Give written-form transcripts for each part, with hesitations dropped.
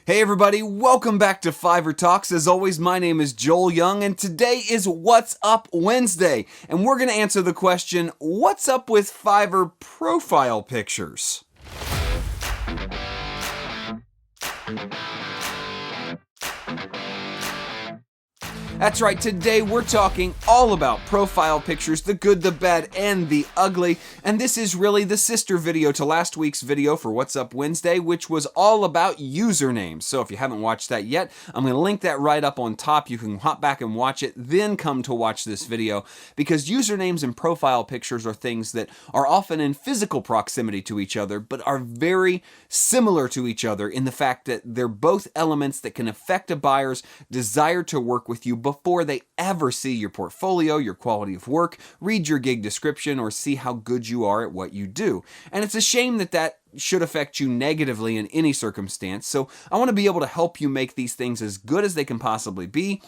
Hey everybody, welcome back to Fiverr Talks. As always, my name is Joel Young, and today is What's Up Wednesday. And we're going to answer the question, what's up with Fiverr profile pictures? That's right, today we're talking all about profile pictures, the good, the bad, and the ugly. And this is really the sister video to last week's video for What's Up Wednesday, which was all about usernames. So if you haven't watched that yet, I'm going to link that right up on top. You can hop back and watch it, then come to watch this video, because usernames and profile pictures are things that are often in physical proximity to each other, but are very similar to each other in the fact that they're both elements that can affect a buyer's desire to work with you before they ever see your portfolio, your quality of work, read your gig description, or see how good you are at what you do. And it's a shame that that should affect you negatively in any circumstance. So I want to be able to help you make these things as good as they can possibly be.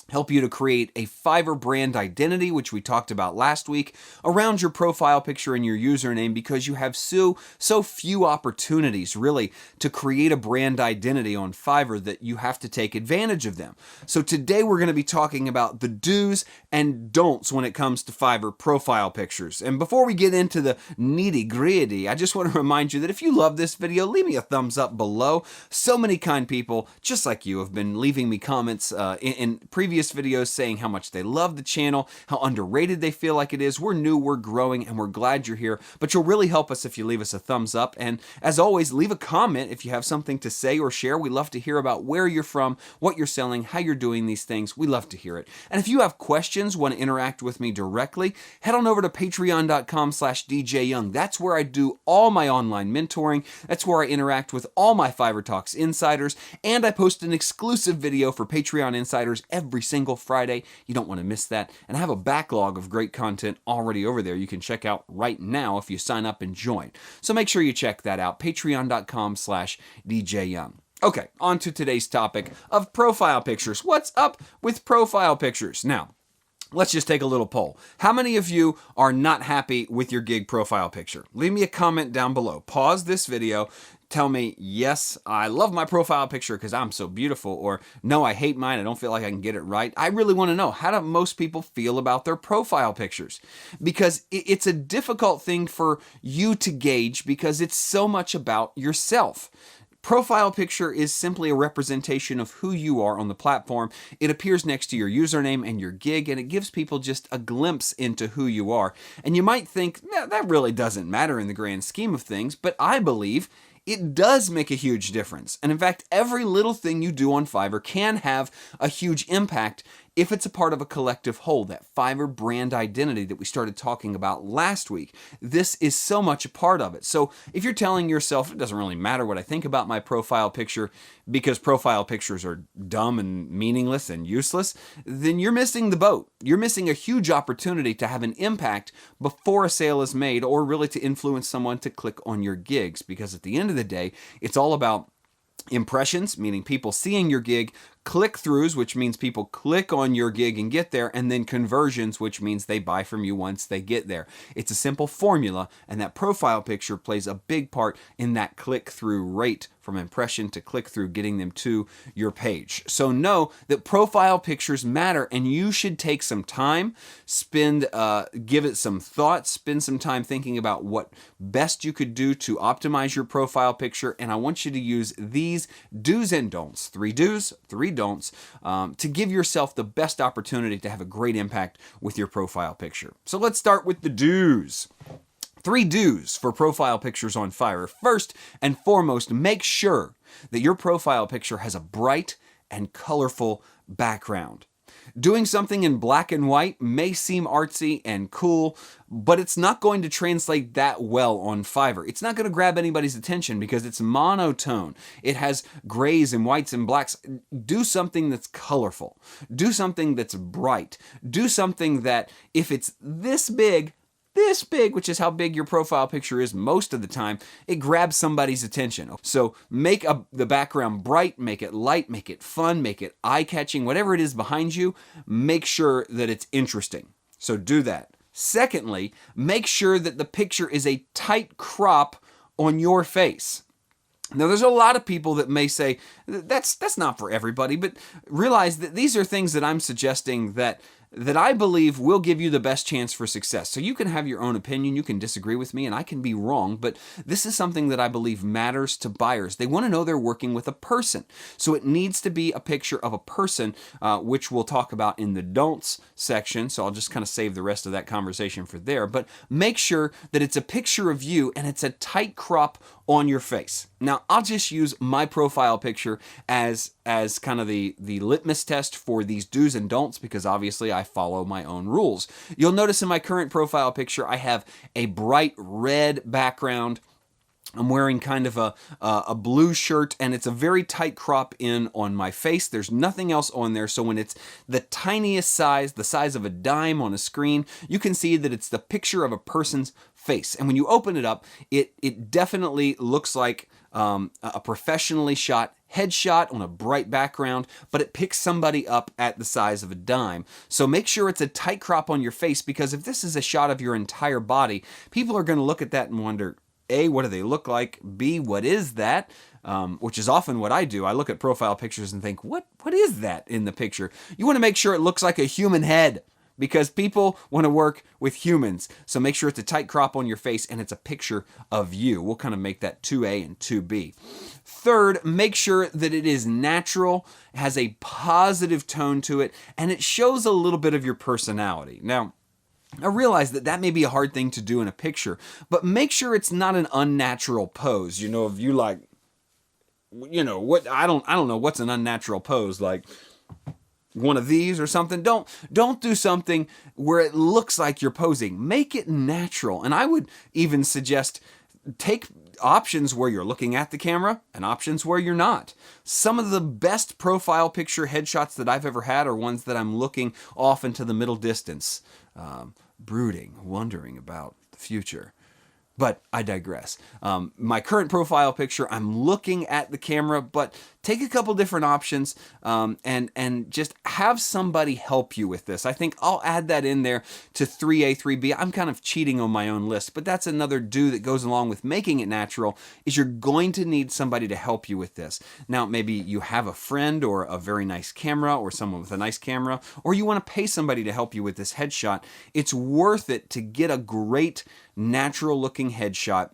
Help you to create a Fiverr brand identity, which we talked about last week, around your profile picture and your username, because you have so few opportunities really to create a brand identity on Fiverr that you have to take advantage of them. So today we're going to be talking about the do's and don'ts when it comes to Fiverr profile pictures. And before we get into the nitty-gritty, I just want to remind you that if you love this video, leave me a thumbs up below. So many kind people, just like you, have been leaving me comments in previous videos saying how much they love the channel, how underrated they feel like it is. We're new, we're growing, and we're glad you're here, but you'll really help us if you leave us a thumbs up. And as always, leave a comment if you have something to say or share. We love to hear about where you're from, what you're selling, how you're doing these things. We love to hear it. And if you have questions, want to interact with me directly, head on over to patreon.com/djyoung. That's where I do all my online mentoring. That's where I interact with all my Fiverr Talks insiders, and I post an exclusive video for Patreon insiders every single Friday. You don't want to miss that. And I have a backlog of great content already over there you can check out right now if you sign up and join. So make sure you check that out, patreon.com/djyoung. Okay, on to today's topic of profile pictures. What's up with profile pictures? Now, let's just take a little poll. How many of you are not happy with your gig profile picture? Leave me a comment down below. Pause this video. Tell me, yes, I love my profile picture because I'm so beautiful, or no, I hate mine, I don't feel like I can get it right. I really want to know, how do most people feel about their profile pictures? Because it's a difficult thing for you to gauge because it's so much about yourself. Profile picture is simply a representation of who you are on the platform. It appears next to your username and your gig, and it gives people just a glimpse into who you are. And you might think, that really doesn't matter in the grand scheme of things, but I believe it does make a huge difference. And in fact, every little thing you do on Fiverr can have a huge impact if it's a part of a collective whole, that Fiverr brand identity that we started talking about last week. This is so much a part of it. So if you're telling yourself, it doesn't really matter what I think about my profile picture because profile pictures are dumb and meaningless and useless, then you're missing the boat. You're missing a huge opportunity to have an impact before a sale is made, or really to influence someone to click on your gigs, because at the end of the day, it's all about impressions, meaning people seeing your gig, click-throughs, which means people click on your gig and get there, and then conversions, which means they buy from you once they get there. It's a simple formula, and that profile picture plays a big part in that click-through rate from impression to click-through, getting them to your page. So know that profile pictures matter, and you should take some time, give it some thought, spend some time thinking about what best you could do to optimize your profile picture, and I want you to use these do's and don'ts, 3 do's, 3 don'ts, to give yourself the best opportunity to have a great impact with your profile picture. So let's start with the do's. 3 do's for profile pictures on Fiverr. First and foremost, make sure that your profile picture has a bright and colorful background. Doing something in black and white may seem artsy and cool, but it's not going to translate that well on Fiverr. It's not going to grab anybody's attention because it's monotone. It has grays and whites and blacks. Do something that's colorful. Do something that's bright. Do something that, if it's this big, which is how big your profile picture is most of the time, it grabs somebody's attention. So make the background bright, make it light, make it fun, make it eye-catching, whatever it is behind you, make sure that it's interesting. So do that. Secondly, make sure that the picture is a tight crop on your face. Now, there's a lot of people that may say that's not for everybody, but realize that these are things that I'm suggesting that I believe will give you the best chance for success. So you can have your own opinion, you can disagree with me, and I can be wrong, but this is something that I believe matters to buyers. They want to know they're working with a person. So it needs to be a picture of a person, which we'll talk about in the don'ts section. So I'll just kind of save the rest of that conversation for there. But make sure that it's a picture of you and it's a tight crop on your face. Now, I'll just use my profile picture as kind of the litmus test for these do's and don'ts, because obviously I follow my own rules. You'll notice in my current profile picture, I have a bright red background. I'm wearing kind of a blue shirt, and it's a very tight crop in on my face. There's nothing else on there, so when it's the tiniest size, the size of a dime on a screen, you can see that it's the picture of a person's face. And when you open it up, it definitely looks like a professionally shot headshot on a bright background, but it picks somebody up at the size of a dime. So make sure it's a tight crop on your face, because if this is a shot of your entire body, people are going to look at that and wonder, A, what do they look like? B, what is that? Which is often what I do. I look at profile pictures and think, what is that in the picture? You want to make sure it looks like a human head, because people want to work with humans. So make sure it's a tight crop on your face and it's a picture of you. We'll kind of make that 2A and 2B. Third, make sure that it is natural, has a positive tone to it, and it shows a little bit of your personality. Now, I realize that may be a hard thing to do in a picture, but make sure it's not an unnatural pose. If you like, what I don't know what's an unnatural pose, like one of these or something. Don't do something where it looks like you're posing. Make it natural. And I would even suggest take options where you're looking at the camera and options where you're not. Some of the best profile picture headshots that I've ever had are ones that I'm looking off into the middle distance, brooding, wondering about the future. But I digress. My current profile picture, I'm looking at the camera, but take a couple different options and just have somebody help you with this. I think I'll add that in there to 3A, 3B. I'm kind of cheating on my own list, but that's another do that goes along with making it natural, is you're going to need somebody to help you with this. Now, maybe you have a friend or a very nice camera or someone with a nice camera, or you want to pay somebody to help you with this headshot. It's worth it to get a great natural looking headshot.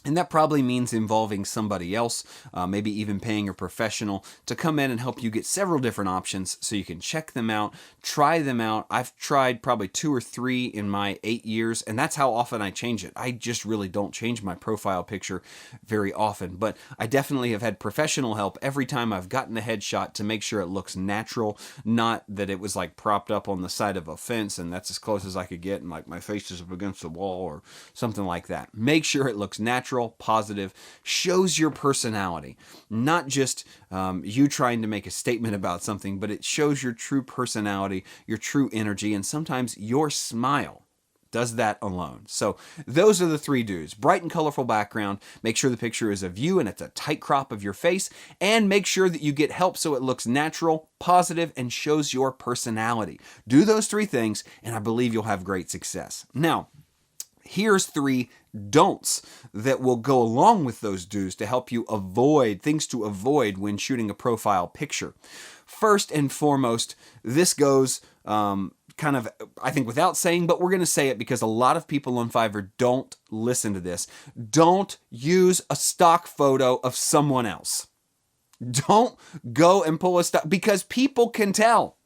And that probably means involving somebody else, maybe even paying a professional to come in and help you get several different options so you can check them out, try them out. I've tried probably 2 or 3 in my 8 years, and that's how often I change it. I just really don't change my profile picture very often, but I definitely have had professional help every time I've gotten a headshot to make sure it looks natural, not that it was like propped up on the side of a fence and that's as close as I could get and like my face is up against the wall or something like that. Make sure it looks natural, positive, shows your personality, not just you trying to make a statement about something, but it shows your true personality, your true energy, and sometimes your smile does that alone. So those are the 3 do's. Bright and colorful background, make sure the picture is of you and it's a tight crop of your face, and make sure that you get help so it looks natural, positive, and shows your personality. Do those 3 things, and I believe you'll have great success. Now, here's 3 don'ts that will go along with those do's to help you avoid things to avoid when shooting a profile picture. First and foremost, this goes kind of, I think, without saying, but we're going to say it because a lot of people on Fiverr don't listen to this. Don't use a stock photo of someone else. Don't go and pull a stock, because people can tell.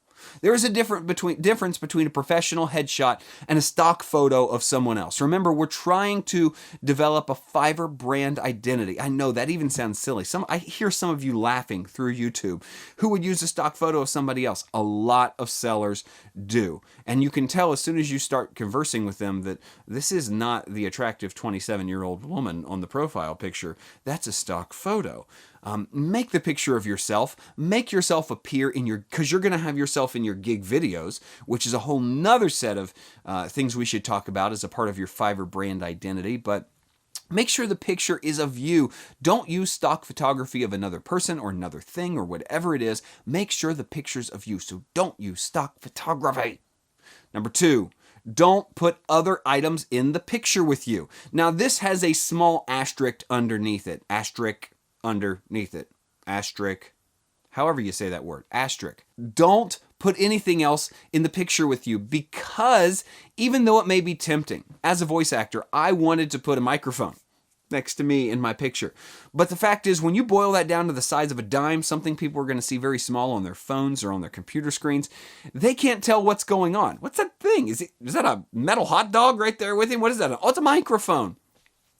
There is a difference between a professional headshot and a stock photo of someone else. Remember, we're trying to develop a Fiverr brand identity. I know that even sounds silly. I hear some of you laughing through YouTube. Who would use a stock photo of somebody else? A lot of sellers do. And you can tell as soon as you start conversing with them that this is not the attractive 27-year-old woman on the profile picture. That's a stock photo. Make the picture of yourself. Make yourself appear because you're going to have yourself in your gig videos, which is a whole nother set of things we should talk about as a part of your Fiverr brand identity. But make sure the picture is of you. Don't use stock photography of another person or another thing or whatever it is. Make sure the picture's of you. So don't use stock photography. Number 2. Don't put other items in the picture with you. Now, this has a small asterisk underneath it. Asterisk underneath it. Asterisk. However you say that word. Asterisk. Don't put anything else in the picture with you, because even though it may be tempting, as a voice actor, I wanted to put a microphone next to me in my picture. But the fact is, when you boil that down to the size of a dime, something people are going to see very small on their phones or on their computer screens, they can't tell what's going on. What's that thing? Is that a metal hot dog right there with him? What is that? Oh, it's a microphone.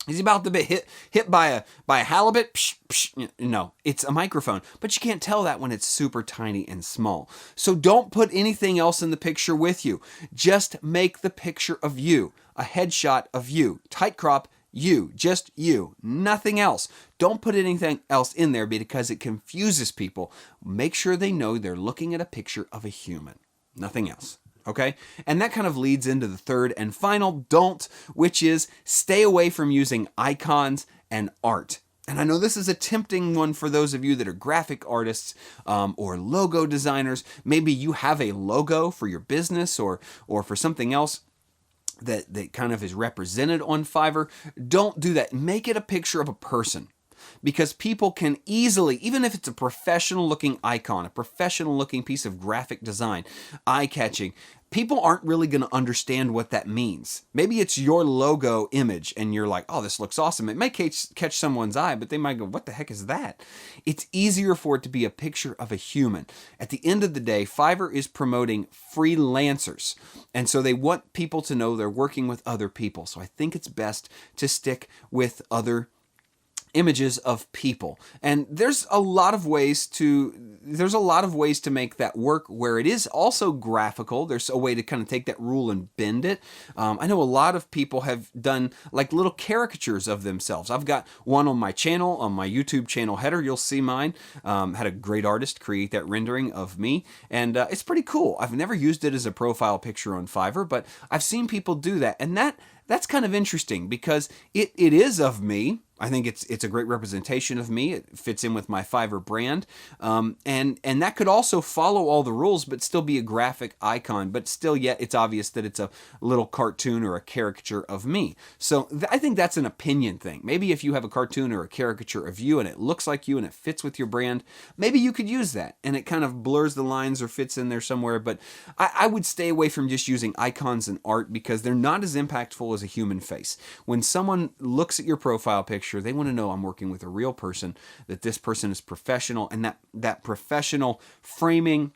Is he about to be hit by a halibut? Psh, psh. No, it's a microphone. But you can't tell that when it's super tiny and small. So don't put anything else in the picture with you. Just make the picture of you. A headshot of you. Tight crop, you. Just you. Nothing else. Don't put anything else in there because it confuses people. Make sure they know they're looking at a picture of a human. Nothing else. Okay? And that kind of leads into the third and final don't, which is stay away from using icons and art. And I know this is a tempting one for those of you that are graphic artists or logo designers. Maybe you have a logo for your business or for something else that kind of is represented on Fiverr. Don't do that. Make it a picture of a person. Because people can easily, even if it's a professional looking icon, a professional looking piece of graphic design, eye-catching, people aren't really going to understand what that means. Maybe it's your logo image and you're like, oh, this looks awesome. It may catch someone's eye, but they might go, what the heck is that? It's easier for it to be a picture of a human. At the end of the day, Fiverr is promoting freelancers. And so they want people to know they're working with other people. So I think it's best to stick with other images of people. And there's a lot of ways to make that work where it is also graphical. There's a way to kind of take that rule and bend it. I know a lot of people have done like little caricatures of themselves. I've got one on my channel, on my YouTube channel header. You'll see mine. Had a great artist create that rendering of me, and it's pretty cool. I've never used it as a profile picture on Fiverr, but I've seen people do that, and that's kind of interesting because it is of me. I think it's a great representation of me. It fits in with my Fiverr brand. And that could also follow all the rules, but still be a graphic icon. But still, yet it's obvious that it's a little cartoon or a caricature of me. So I think that's an opinion thing. Maybe if you have a cartoon or a caricature of you and it looks like you and it fits with your brand, maybe you could use that. And it kind of blurs the lines or fits in there somewhere. But I would stay away from just using icons and art because they're not as impactful as a human face. When someone looks at your profile picture, they want to know I'm working with a real person, that this person is professional, and that professional framing,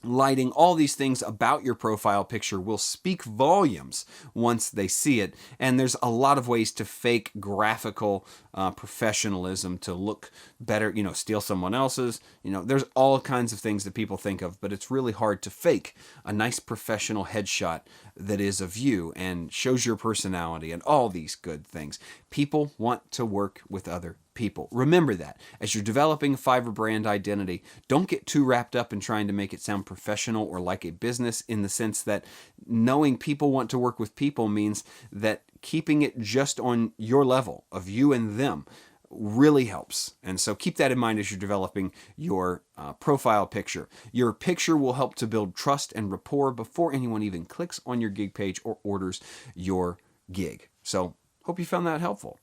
lighting, all these things about your profile picture will speak volumes once they see it. And there's a lot of ways to fake graphical professionalism to look better, steal someone else's, there's all kinds of things that people think of, but it's really hard to fake a nice professional headshot that is of you and shows your personality and all these good things. People want to work with other people. Remember that. As you're developing a Fiverr brand identity, don't get too wrapped up in trying to make it sound professional or like a business, in the sense that knowing people want to work with people means that keeping it just on your level of you and them really helps. And so keep that in mind as you're developing your profile picture. Your picture will help to build trust and rapport before anyone even clicks on your gig page or orders your gig. So hope you found that helpful.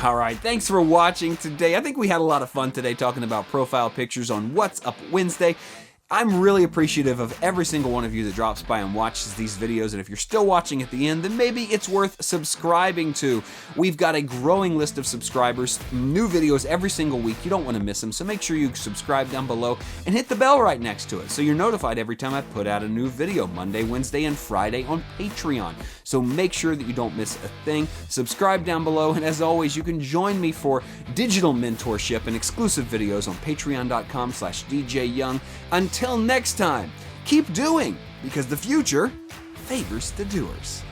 All right, thanks for watching today. I think we had a lot of fun today talking about profile pictures on What's Up Wednesday. I'm really appreciative of every single one of you that drops by and watches these videos. And if you're still watching at the end, then maybe it's worth subscribing to. We've got a growing list of subscribers, new videos every single week. You don't want to miss them. So make sure you subscribe down below and hit the bell right next to it so you're notified every time I put out a new video, Monday, Wednesday, and Friday on Patreon. So make sure that you don't miss a thing. Subscribe down below. And as always, you can join me for digital mentorship and exclusive videos on patreon.com/DJYoung. Until next time, keep doing, because the future favors the doers.